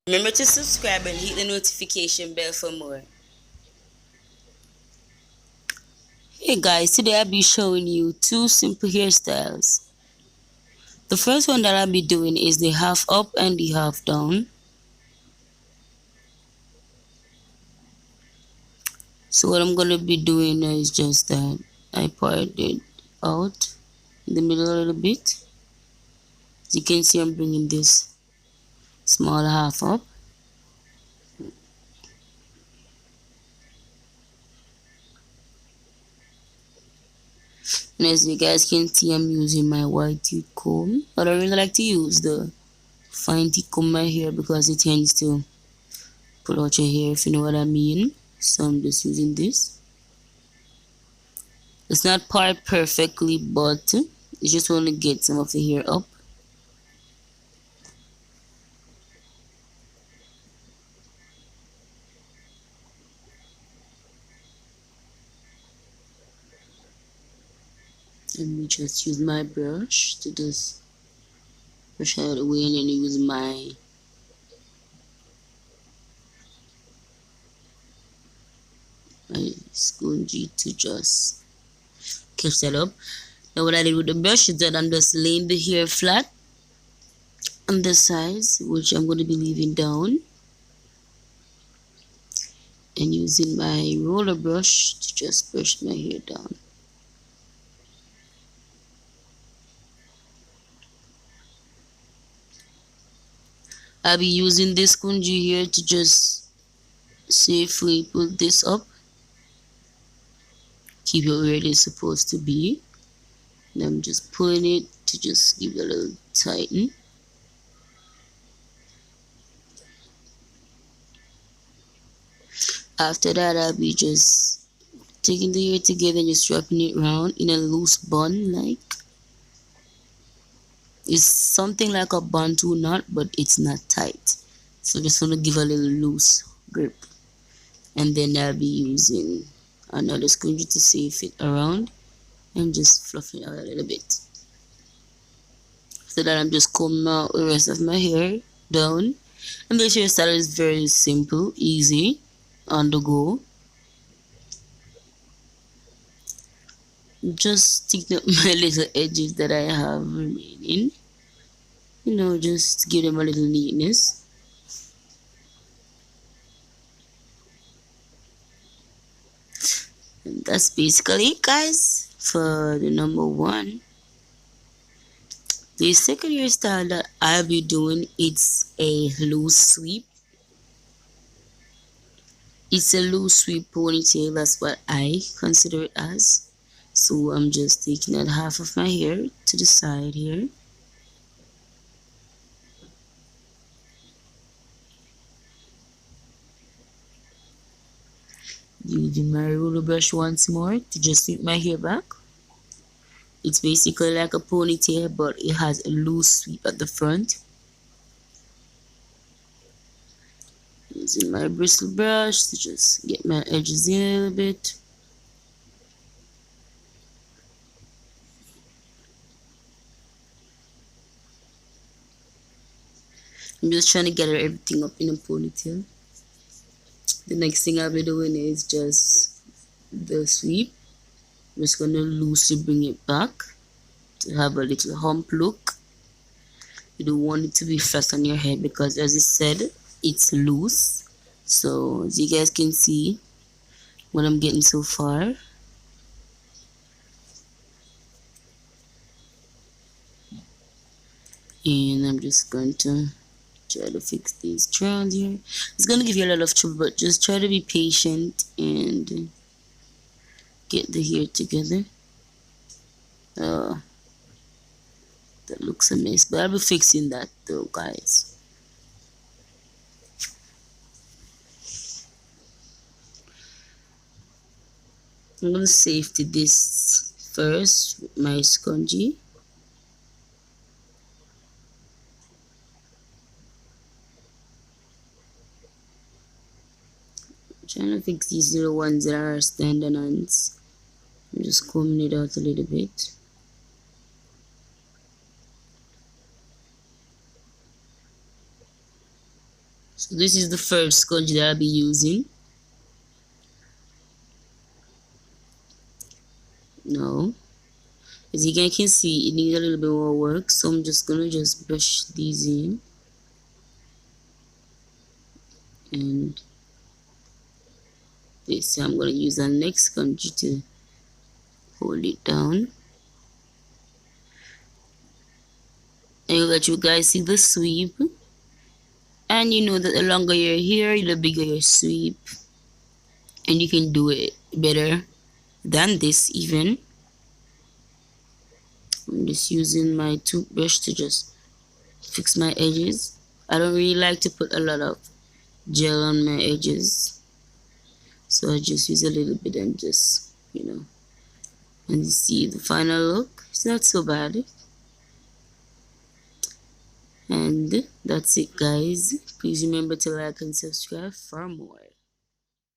Remember to subscribe and hit the notification bell for more. Hey guys, today I'll be showing you two simple hairstyles. The first one that I'll be doing is the half up and the half down. So what I'm going to be doing is just that I part it out in the middle a little bit. As you can see, I'm bringing this small half up. And as you guys can see, I'm using my white tooth comb. But I really like to use the fine tip comb my hair because it tends to pull out your hair, if you know what I mean. So I'm just using this. It's not part perfectly, but you just want to get some of the hair up. Let me just use my brush to just brush out the way and then use my spongy to just catch that up. Now what I did with the brush is that I'm just laying the hair flat on the sides, which I'm going to be leaving down, and using my roller brush to just brush my hair down. I'll be using this spongy here to just safely pull this up, keep it where it is supposed to be. And I'm just pulling it to just give it a little tighten. After that, I'll be just taking the hair together and just wrapping it around in a loose bun. Like, it's something like a Bantu knot, but it's not tight. So just want to give a little loose grip. And then I'll be using another sponge to safe it around and just fluff it out a little bit. After that, I'm just combing out the rest of my hair down. And this hairstyle is very simple, easy, on the go. Just sticking up my little edges that I have remaining. You know, just give them a little neatness. And that's basically it, guys, for the number one. The second hairstyle that I'll be doing, it's a loose sweep. It's a loose sweep ponytail, that's what I consider it as. So I'm just taking out half of my hair to the side here. Using my roller brush once more to just sweep my hair back. It's basically like a ponytail, but it has a loose sweep at the front. Using my bristle brush to just get my edges in a little bit. I'm just trying to gather everything up in a ponytail. The next thing I'll be doing is just the sweep. I'm just gonna loosely bring it back to have a little hump look. You don't want it to be flat on your head because, as I said, it's loose. So as you guys can see what I'm getting so far. And I'm just going to try to fix these strands here. It's gonna give you a lot of trouble, but just try to be patient and get the hair together. That looks a mess, but I'll be fixing that though, guys. I'm gonna safety this first with my scrunchie. I'm trying to fix these little ones that are standing on. I'm just combing it out a little bit. So this is the first sponge that I'll be using. Now, as you guys can see, it needs a little bit more work, so I'm just gonna just brush these in, and this I'm gonna use the next sponge to hold it down. And you let you guys see the sweep, and you know that the longer your hair, the bigger your sweep, and you can do it better than this even. I'm just using my toothbrush to just fix my edges. I don't really like to put a lot of gel on my edges, so I just use a little bit and just, and you see the final look. It's not so bad. And that's it, guys. Please remember to like and subscribe for more.